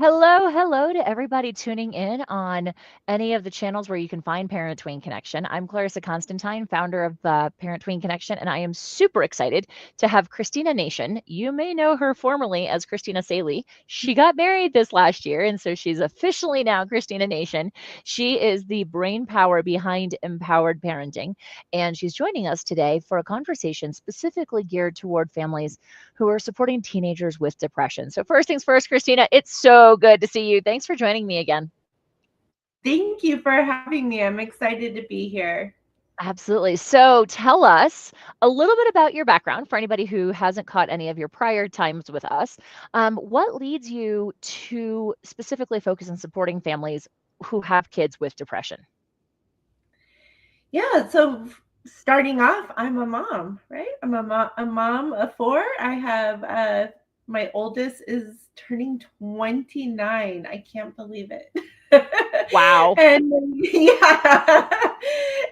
Hello to everybody tuning in on any of the channels where you can find Parent Tween Connection. I'm Clarissa Constantine, founder of Parent Tween Connection, and I am super excited to have Kristina Nation. You may know her formerly as Kristina Saley. She got married this last year, and so she's officially now Kristina Nation. She is the brain power behind empowered parenting, and she's joining us today for a conversation specifically geared toward families who are supporting teenagers with depression. So first things first, Kristina, it's so good to see you. Thanks for joining me again. Thank you for having me. I'm excited to be here. Absolutely. So tell us a little bit about your background for anybody who hasn't caught any of your prior times with us. What leads you to specifically focus on supporting families who have kids with depression? Yeah, so starting off, I'm a mom, right? I'm a mom of four. I have my oldest is turning 29. I can't believe it. Wow. And yeah,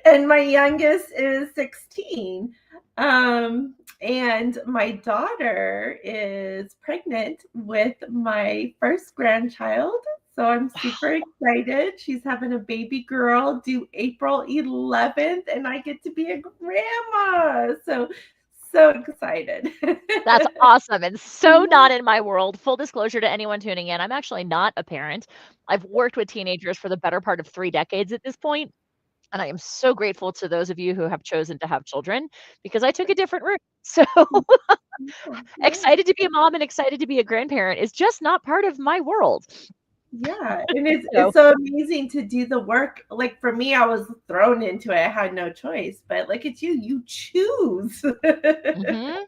and my youngest is 16. And my daughter is pregnant with my first grandchild. So I'm super Wow. excited. She's having a baby girl due April 11th, and I get to be a grandma. So excited. That's awesome and so not in my world. Full disclosure to anyone tuning in, I'm actually not a parent. I've worked with teenagers for the better part of 3 decades at this point, and I am so grateful to those of you who have chosen to have children because I took a different route. So Yeah. excited to be a mom and excited to be a grandparent is just not part of my world. Yeah, and it's So it's so amazing to do the work. Like for me, I was thrown into it. I had no choice. But like it's you choose. mhm,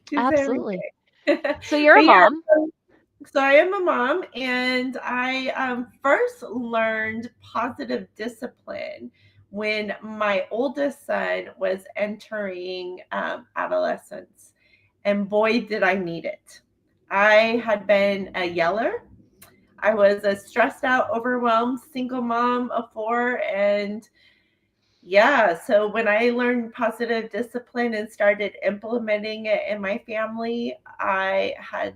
Choose absolutely. everything. So you're a But yeah, mom. so I am a mom, and I first learned positive discipline when my oldest son was entering adolescence. And boy, did I need it. I had been a yeller. I was a stressed out, overwhelmed single mom of four. And yeah, so when I learned positive discipline and started implementing it in my family, I had,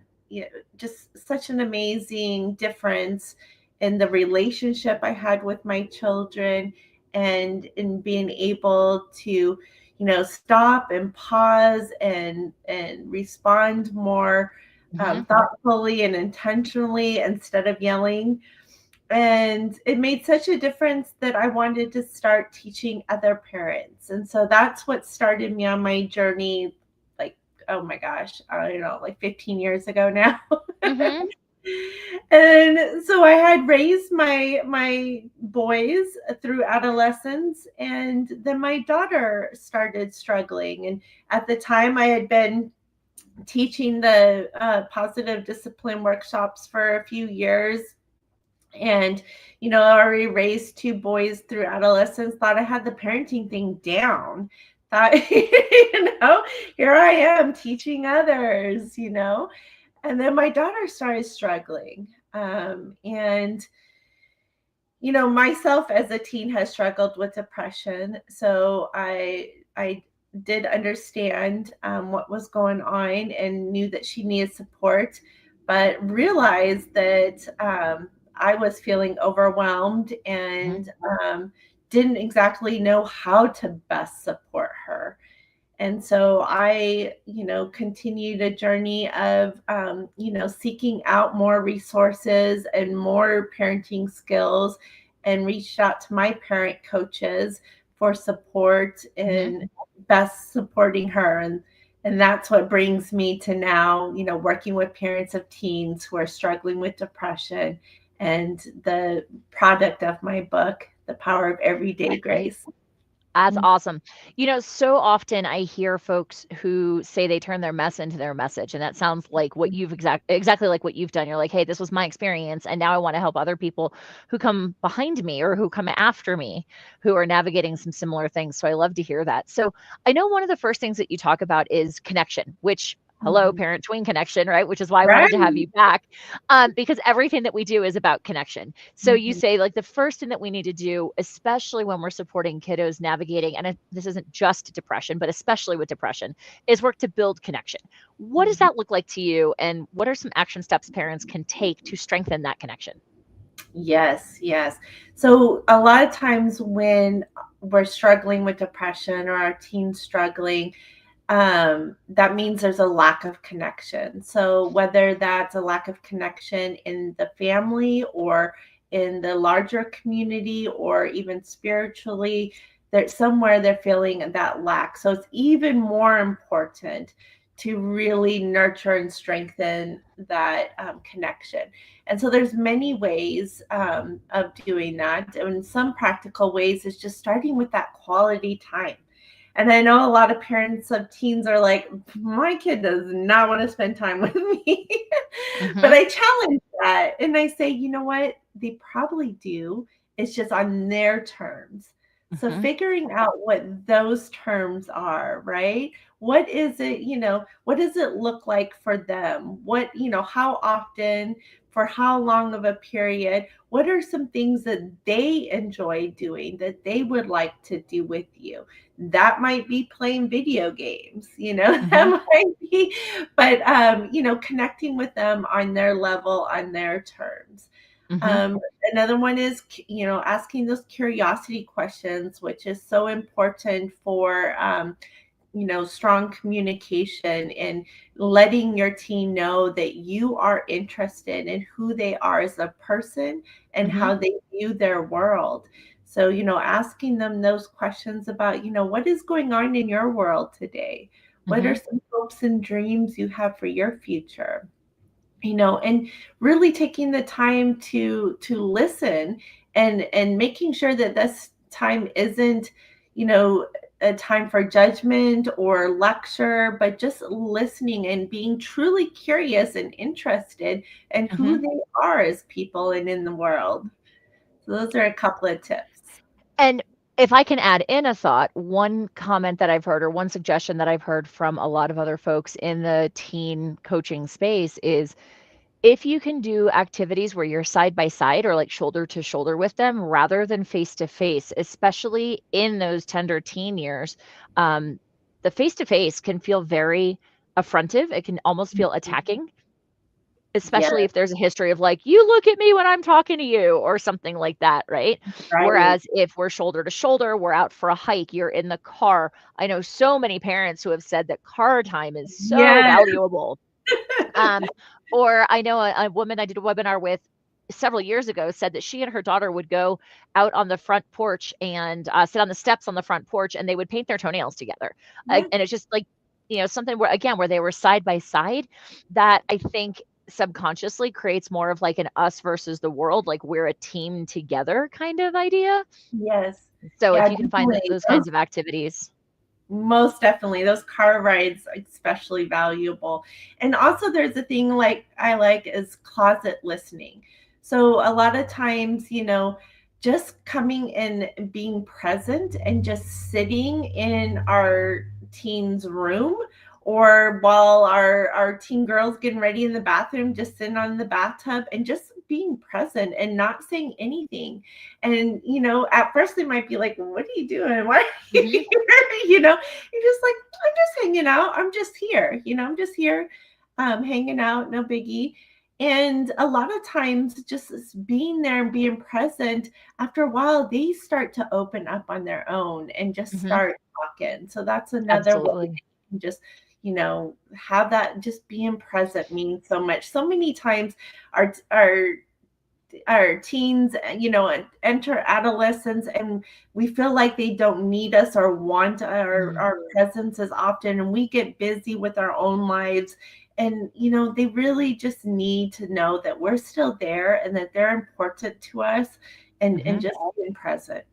just such an amazing difference in the relationship I had with my children, and in being able to, stop and pause and respond more Mhm, thoughtfully and intentionally instead of yelling. And it made such a difference that I wanted to start teaching other parents. And so that's what started me on my journey, like, oh my gosh, I don't know, like 15 years ago now. mhm, And so I had raised my boys through adolescence, and then my daughter started struggling. And at the time I had been teaching the positive discipline workshops for a few years, and I already raised two boys through adolescence, thought I had the parenting thing down, thought here I am teaching others, and then my daughter started struggling. And myself as a teen has struggled with depression, so I did understand what was going on and knew that she needed support, but realized that I was feeling overwhelmed mhm, and didn't exactly know how to best support her. And so I, continued a journey of, seeking out more resources and more parenting skills, and reached out to my parent coaches for support mhm. and best supporting her. And that's what brings me to now, working with parents of teens who are struggling with depression, and the product of my book, The Power of Everyday Right. Grace. That's awesome. So often I hear folks who say they turn their mess into their message, and that sounds like what you've exactly like what you've done. You're like, "Hey, this was my experience, and now I wanna help other people who come behind me or who come after me who are navigating some similar things." So I love to hear that. So I know one of the first things that you talk about is connection, which hello, Mhm. parent tween connection, right? Which is why I wanted to have Right. you back, because everything that we do is about connection. So you Mhm. say like the first thing that we need to do, especially when we're supporting kiddos navigating, and this isn't just depression, but especially with depression, is work to build connection. What does Mhm. that look like to you? And what are some action steps parents can take to strengthen that connection? Yes, yes. So a lot of times when we're struggling with depression or our teens struggling, that means there's a lack of connection. So whether that's a lack of connection in the family or in the larger community or even spiritually, there's somewhere they're feeling that lack. So it's even more important to really nurture and strengthen that connection. And so there's many ways of doing that. And some practical ways is just starting with that quality time. And I know a lot of parents of teens are like, my kid does not want to spend time with me. But Mhm, I challenge that and I say, you know what? They probably do. It's just on their terms. So mhm, figuring out what those terms are, right? What is it, what does it look like for them? What, how often, for how long of a period? What are some things that they enjoy doing that they would like to do with you? That might be playing video games, that mhm, might be, but connecting with them on their level, on their terms. mhm, um, Another one is asking those curiosity questions, which is so important for strong communication and letting your teen know that you are interested in who they are as a person and mhm, how they view their world. So, asking them those questions about, what is going on in your world today? What are mhm, some hopes and dreams you have for your future? And really taking the time to listen and making sure that this time isn't a time for judgment or lecture, but just listening and being truly curious and interested in who mhm. they are as people and in the world. So those are a couple of tips. And if I can add in a thought, one comment that I've heard or one suggestion that I've heard from a lot of other folks in the teen coaching space is if you can do activities where you're side by side or like shoulder to shoulder with them rather than face to face, especially in those tender teen years, um, the face to face can feel very affrontive. It can almost feel attacking. Especially Yes, if there's a history of, like, "You look at me when I'm talking to you," or something like that, right? right. Whereas if we're shoulder to shoulder, we're out for a hike, you're in the car. I know so many parents who have said that car time is so Yes. valuable. Um, or I know a woman I did a webinar with several years ago said that she and her daughter would go out on the front porch and, sit on the steps on the front porch, and they would paint their toenails together. Yes. And it's just like, something where again, where they were side by side that I think subconsciously creates more of like an us versus the world, like we're a team together kind of idea. Yes. So if Yeah, you can find definitely. those kinds of activities. Most definitely. Those car rides are especially valuable. And also there's a thing like I like is closet listening. So a lot of times, just coming and being present and just sitting in our teen's room or while our teen girls getting ready in the bathroom, just sitting on the bathtub and just being present and not saying anything. And at first they might be like, what are you doing? Why are you Mhm, here? You're just like, I'm just hanging out. I'm just here. I'm just here, hanging out, no biggie. And a lot of times, just being there and being present, after a while, they start to open up on their own and just mhm, start talking. So that's another way that absolutely. you can just, have that just being present means so much. So many times, our teens, enter adolescence and we feel like they don't need us or want Mm, our presence as often. And we get busy with our own lives. And, they really just need to know that we're still there and that they're important to us and mhm. just being present.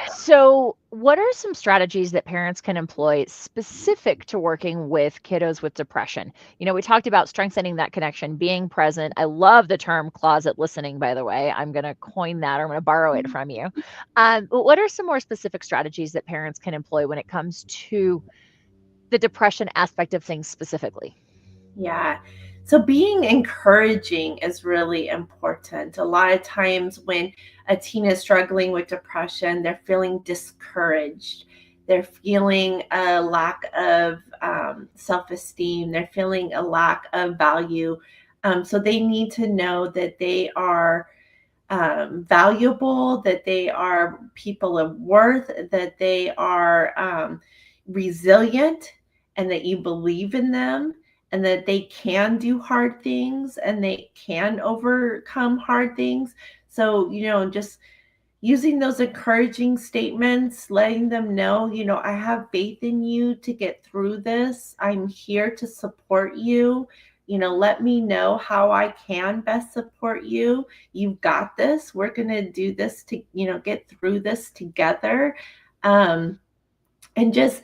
So, what are some strategies that parents can employ specific to working with kiddos with depression? We talked about strengthening that connection, being present. I love the term closet listening, by the way. I'm going to coin that or I'm going to borrow it from you. But what are some more specific strategies that parents can employ when it comes to the depression aspect of things specifically. Yeah. So being encouraging is really important. A lot of times when a teen is struggling with depression, they're feeling discouraged. They're feeling a lack of self esteem. They're feeling a lack of value. So they need to know that they are valuable, that they are people of worth, that they are resilient, and that you believe in them, and that they can do hard things and they can overcome hard things. So, just using those encouraging statements, letting them know, I have faith in you to get through this. I'm here to support you. Let me know how I can best support you. You've got this. We're going to do this to, get through this together. Um, and just,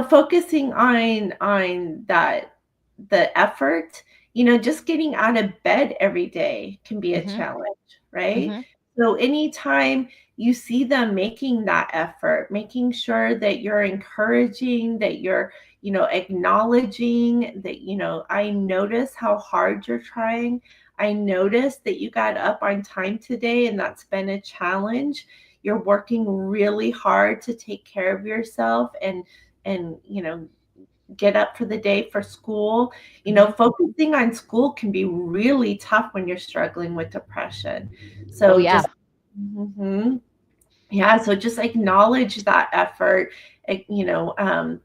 focusing on that, the effort, just getting out of bed every day can be a Mhm. challenge, right? Mhm. So anytime you see them making that effort, making sure that you're encouraging, that you're, acknowledging that, I notice how hard you're trying. I notice that you got up on time today and that's been a challenge. You're working really hard to take care of yourself and get up for the day for school. Mhm. Focusing on school can be really tough when you're struggling with depression. Oh So yeah. just mhm. Yeah, so just acknowledge that effort. eh, You know, um,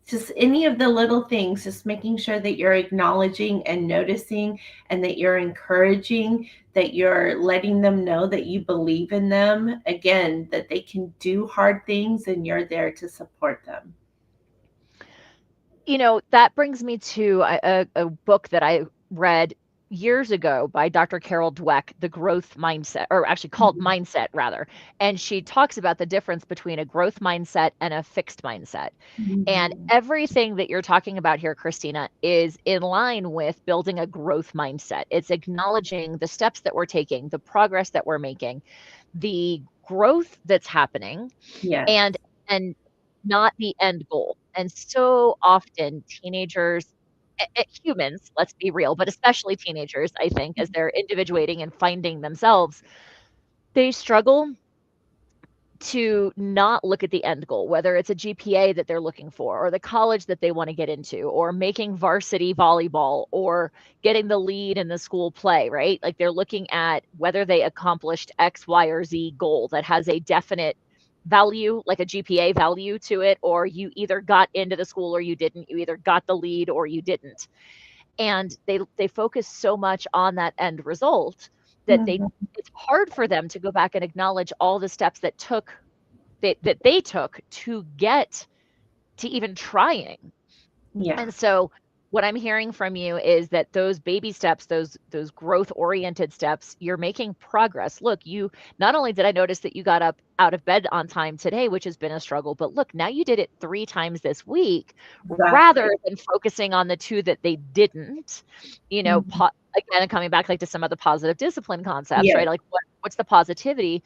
just any of the little things, just making sure that you're acknowledging and noticing, and that you're encouraging, that you're letting them know that you believe in them. Again, that they can do hard things and you're there to support them. That brings me to a book that I read years ago by Dr. Carol Dweck, The Growth Mindset, or actually called Mhm. Mindset, rather. And she talks about the difference between a growth mindset and a fixed mindset. And Mhm. everything that you're talking about here, Kristina, is in line with building a growth mindset. It's acknowledging the steps that we're taking, the progress that we're making, the growth that's happening, Yes. and and not the end goal. And so often teenagers, humans, let's be real, but especially teenagers, I think, as they're individuating and finding themselves, they struggle to not look at the end goal, whether it's a GPA that they're looking for, or the college that they want to get into, or making varsity volleyball, or getting the lead in the school play, right? Like they're looking at whether they accomplished X, Y, or Z goal that has a definite value, like a GPA value to it, or you either got into the school or you didn't, you either got the lead or you didn't. And they focus so much on that end result that they Mhm. it's hard for them to go back and acknowledge all the steps that they took to get to even trying. Yeah. And so what I'm hearing from you is that those baby steps, those growth oriented steps, you're making progress. Look, you not only did I notice that you got up out of bed on time today, which has been a struggle, but look, now you did it 3 times this week rather Exactly. than focusing on the 2 that they didn't. Mhm. Again, coming back like to some of the positive discipline concepts, right? Yes. Like what's the positivity?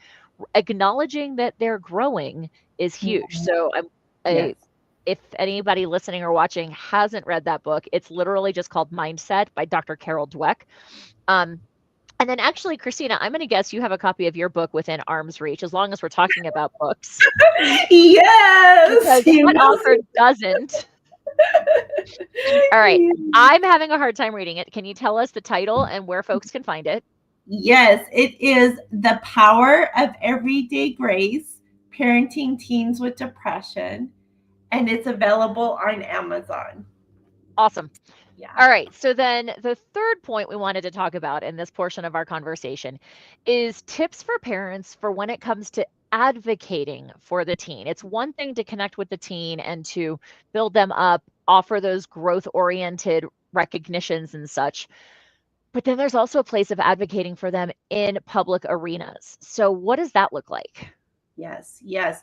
Acknowledging that they're growing is huge. Mhm. So I Yes. if anybody listening or watching hasn't read that book, it's literally just called Mindset by Dr. Carol Dweck. Um, and then actually, Kristina, I'm going to guess you have a copy of your book within arm's reach, as long as we're talking about books, Yes. because what author doesn't? All right. I'm having a hard time reading it. Can you tell us the title and where folks can find it? Yes, it is The Power of Everyday Grace, Parenting Teens with Depression, and it's available on Amazon. Awesome. Yeah. All right. So then the third point we wanted to talk about in this portion of our conversation is tips for parents for when it comes to advocating for the teen. It's one thing to connect with the teen and to build them up, offer those growth oriented recognitions and such. But then there's also a place of advocating for them in public arenas. So what does that look like? Yes, yes.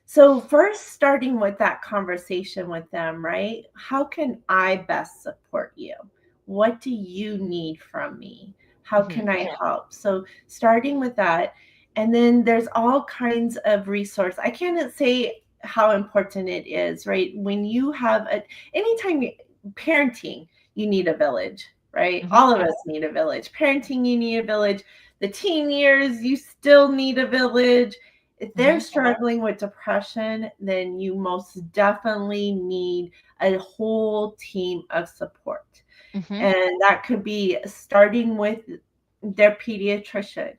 So, first, starting with that conversation with them, right? How can I best support you? What do you need from me? How Mhm. can I help? So, starting with that. And then there's all kinds of resource. I can't say how important it is, right? When you have anytime parenting, you need a village, right? Mhm. All of us need a village. Parenting, you need a village. The teen years, you still need a village. If they're Mhm. struggling with depression, then you most definitely need a whole team of support. Mhm. And that could be starting with their pediatrician.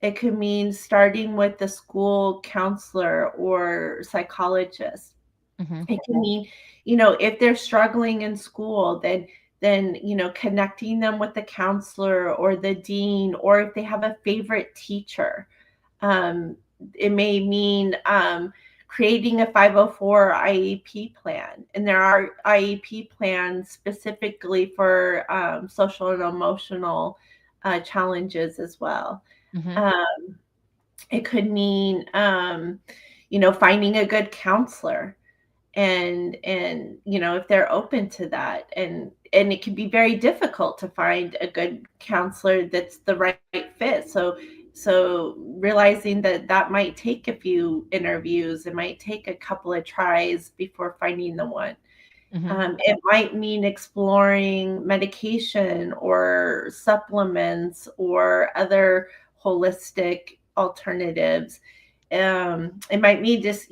It could mean starting with the school counselor or psychologist. Mhm. It can mean, if they're struggling in school, then connecting them with the counselor or the dean, or if they have a favorite teacher. Um, it may mean creating a 504 IEP plan. And there are IEP plans specifically for social and emotional challenges as well. Mhm. Um, it could mean, finding a good counselor, and if they're open to that, and it can be very difficult to find a good counselor that's the right fit. So realizing that that might take a few interviews, it might take a couple of tries before finding the one. Mhm. It might mean exploring medication or supplements or other holistic alternatives. It might mean just,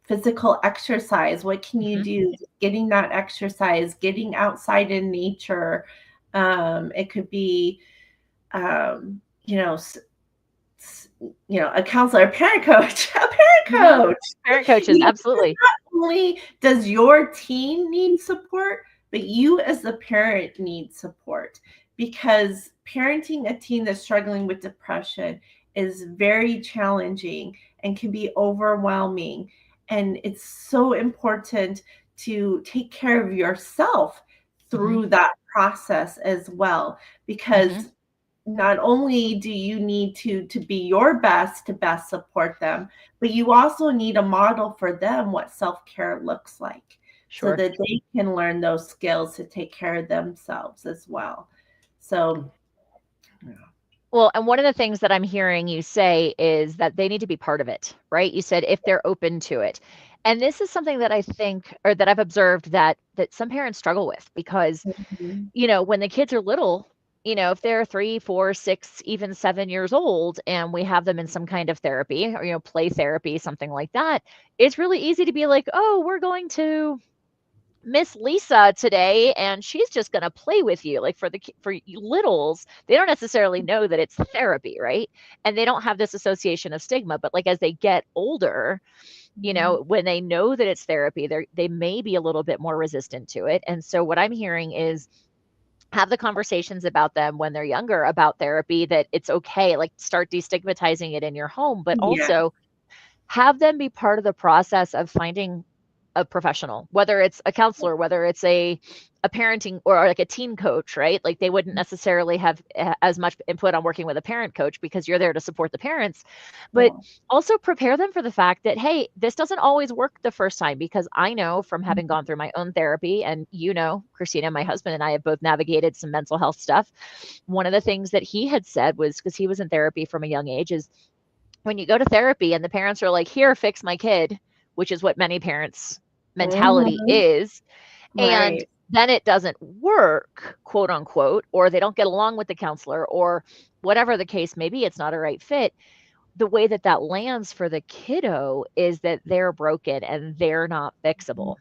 physical exercise. What can you Mhm. do? Just getting that exercise, getting outside in nature. It could be, um, you know, a counselor, a parent coach, a Mhm. parent coach. Parent coaches, Because absolutely. not only does your teen need support, but you as the parent need support, because parenting a teen that's struggling with depression is very challenging and can be overwhelming. And it's so important to take care of yourself Mhm. through that process as well, Mhm. because not only do you need to be your best to best support them, but you also need a model for them what self-care looks like, so Sure. that they can learn those skills to take care of themselves as well. So, yeah. Well, and one of the things that I'm hearing you say is that they need to be part of it, right? You said if they're open to it. And this is something that I think or that I've observed that some parents struggle with because, Mhm. when the kids are little, if they're 3, 4, 6, even 7 years old and we have them in some kind of therapy or, play therapy, something like that, it's really easy to be like, "Oh, we're going to Miss Lisa today, and she's just gonna play with you." Like for you littles, they don't necessarily know that it's therapy, right? And they don't have this association of stigma. But like as they get older, Mhm. when they know that it's therapy, they may be a little bit more resistant to it. And so what I'm hearing is have the conversations about them when they're younger about therapy, that it's okay, like start destigmatizing it in your home, but Yeah. also have them be part of the process of finding a professional, whether it's a counselor, whether it's a parenting or like a teen coach, right? Like they wouldn't necessarily have as much input on working with a parent coach because you're there to support the parents, but Yeah. also prepare them for the fact that, hey, this doesn't always work the first time, because I know from having gone through my own therapy, and Christina, my husband and I have both navigated some mental health stuff. One of the things that he had said was, because he was in therapy from a young age, is when you go to therapy and the parents are like, "Here, fix my kid," which is what many parents' mentality Mhm. is, and Right. then it doesn't work, quote unquote, or they don't get along with the counselor, or whatever the case may be, it's not a right fit. The way that that lands for the kiddo is that they're broken and they're not fixable.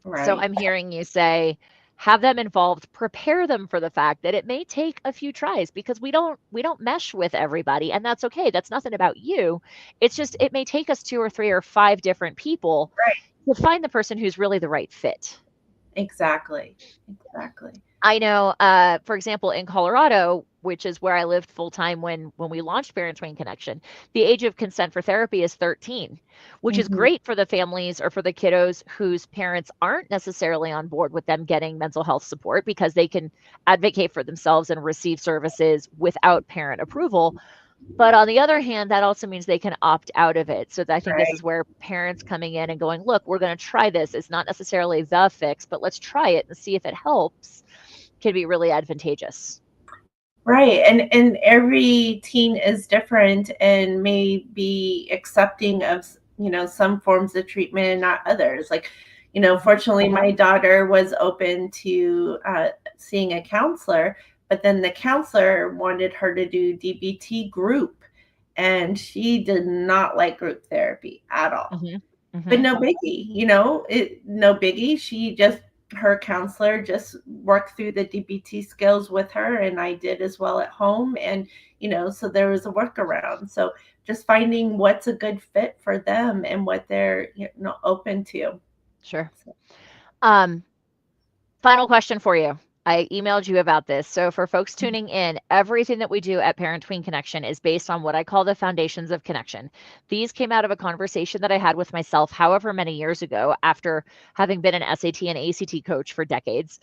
So Right. I'm hearing you say, have them involved, prepare them for the fact that it may take a few tries, because we don't mesh with everybody, and that's okay. That's nothing about you. It's just it may take us 2 or 3 or 5 different people Right. to find the person who's really the right fit. Exactly. Exactly. I know, for example, in Colorado, which is where I lived full time when we launched Parent Tween Connection, the age of consent for therapy is 13, which is Mhm. great for the families or for the kiddos whose parents aren't necessarily on board with them getting mental health support, because they can advocate for themselves and receive services without parent approval. But on the other hand, that also means they can opt out of it. So I think this Right. is where parents coming in and going, look, we're going to try this. It's not necessarily the fix, but let's try it and see if it helps, can be really advantageous. Right. And every teen is different and may be accepting some forms of treatment and not others. Like, fortunately, my daughter was open to seeing a counselor, but then the counselor wanted her to do DBT group, and she did not like group therapy at all. Mhm. But Mhm. no biggie, no biggie. She just her counselor just worked through the DBT skills with her, and I did as well at home. And so there was a workaround. So just finding what's a good fit for them and what they're open to. Sure. Um, Final question for you. I emailed you about this. So, for folks tuning in, everything that we do at Parent Tween Connection is based on what I call the foundations of connection. These came out of a conversation that I had with myself, however many years ago, after having been an SAT and ACT coach for decades.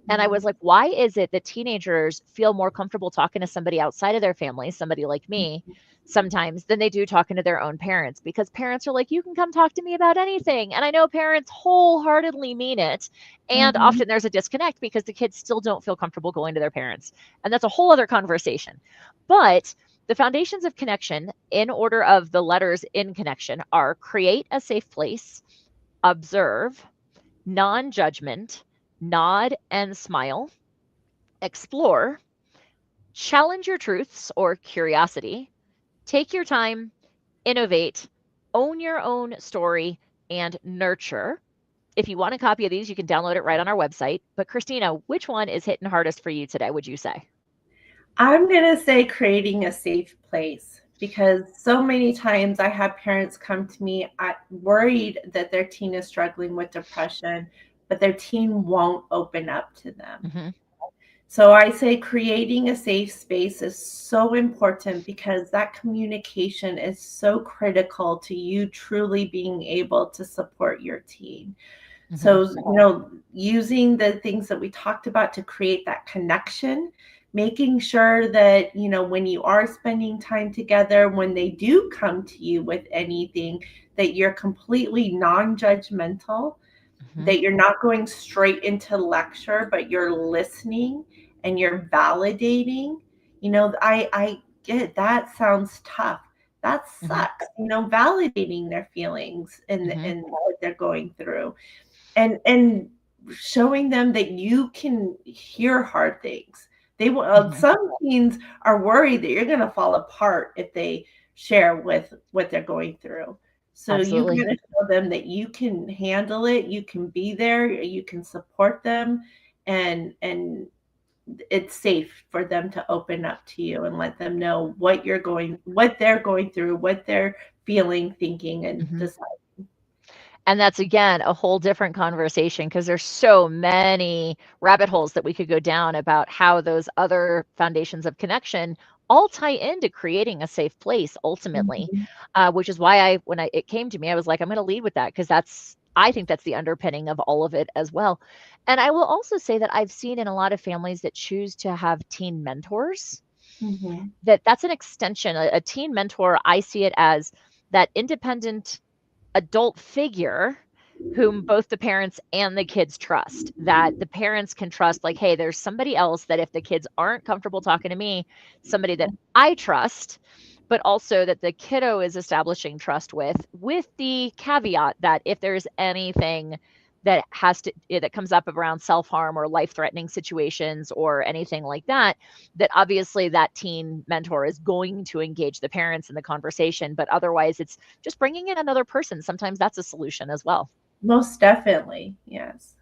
And I was like, why is it that teenagers feel more comfortable talking to somebody outside of their family, somebody like me, sometimes than they do talking to their own parents? Because parents are like, you can come talk to me about anything. And I know parents wholeheartedly mean it. And Mhm. often there's a disconnect because the kids still don't feel comfortable going to their parents. And that's a whole other conversation. But the foundations of connection, in order of the letters in connection, are create a safe place, observe, non judgment, nod and smile, explore, challenge your truths or curiosity, take your time, innovate, own your own story, and nurture. If you want a copy of these, you can download it right on our website. But Kristina, which one is hitting hardest for you today, would you say? I'm going to say creating a safe place, because so many times I have parents come to me worried that their teen is struggling with depression, but their teen won't open up to them. Mm-hmm. So I say creating a safe space is so important, because that communication is so critical to you truly being able to support your teen. Mm-hmm. So, using the things that we talked about to create that connection, making sure that, when you are spending time together, when they do come to you with anything, that you're completely non judgmental, Mm-hmm. that you're not going straight into lecture, but you're listening and you're validating. I get it. That sounds tough. That Mm-hmm. sucks. Validating their feelings Mm-hmm. and what they're going through, and showing them that you can hear hard things. They will. Mm-hmm. Some teens are worried that you're going to fall apart if they share with what they're going through. So you got Absolutely. to show them that you can handle it, you can be there, you can support them, and it's safe for them to open up to you and let them know what they're going through, what they're feeling, thinking, and Mm-hmm. deciding. And that's again a whole different conversation because there's so many rabbit holes that we could go down about how those other foundations of connection all tie into creating a safe place ultimately, Mhm. which is why when it came to me, I was like, I'm going to lead with that because I think that's the underpinning of all of it as well. And I will also say that I've seen in a lot of families that choose to have teen mentors Mhm. that's an extension. A teen mentor, I see it as that independent adult figure whom both the parents and the kids trust, that the parents can trust, like, hey, there's somebody else that if the kids aren't comfortable talking to me, somebody that I trust, but also that the kiddo is establishing trust with the caveat that if there's anything that comes up around self-harm or life-threatening situations or anything like that, that obviously that teen mentor is going to engage the parents in the conversation, but otherwise it's just bringing in another person. Sometimes that's a solution as well. Most definitely, yes.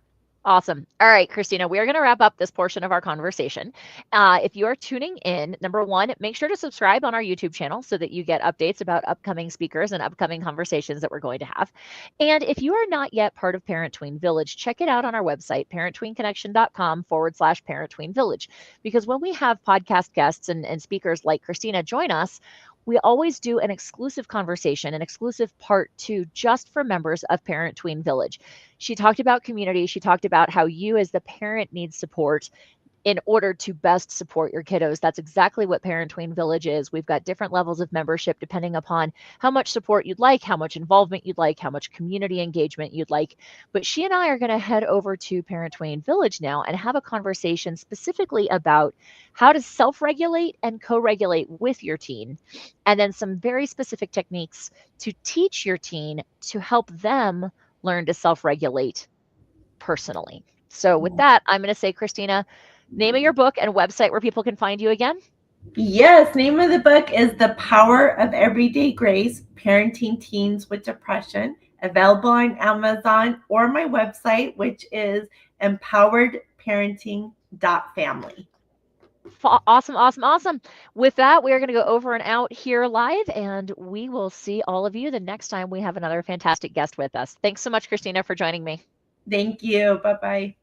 Awesome. All right, Kristina, we are going to wrap up this portion of our conversation. If you are tuning in, number one, make sure to subscribe on our YouTube channel so that you get updates about upcoming speakers and upcoming conversations that we're going to have. And if you are not yet part of Parent Tween Village, check it out on our website, parenttweenconnection.com/Parent Tween Village. Because when we have podcast guests and speakers like Kristina join us, we always do an exclusive conversation, an exclusive part two just for members of Parent Tween Village. She talked about community. She talked about how you, as the parent, need support in order to best support your kiddos. That's exactly what Parent Tween Village is. We've got different levels of membership depending upon how much support you'd like, how much involvement you'd like, how much community engagement you'd like. But she and I are going to head over to Parent Tween Village now and have a conversation specifically about how to self regulate and co regulate with your teen, and then some very specific techniques to teach your teen to help them learn to self regulate personally. So, with that, I'm going to say, Kristina, name of your book and website where people can find you again. Yes, name of the book is The Power of Everyday Grace: Parenting Teens with Depression, available on Amazon or my website, which is empoweredparenting.family. Awesome, awesome, awesome. With that, we are going to go over and out here live, and we will see all of you the next time we have another fantastic guest with us. Thanks so much, Kristina, for joining me. Thank you. Bye bye.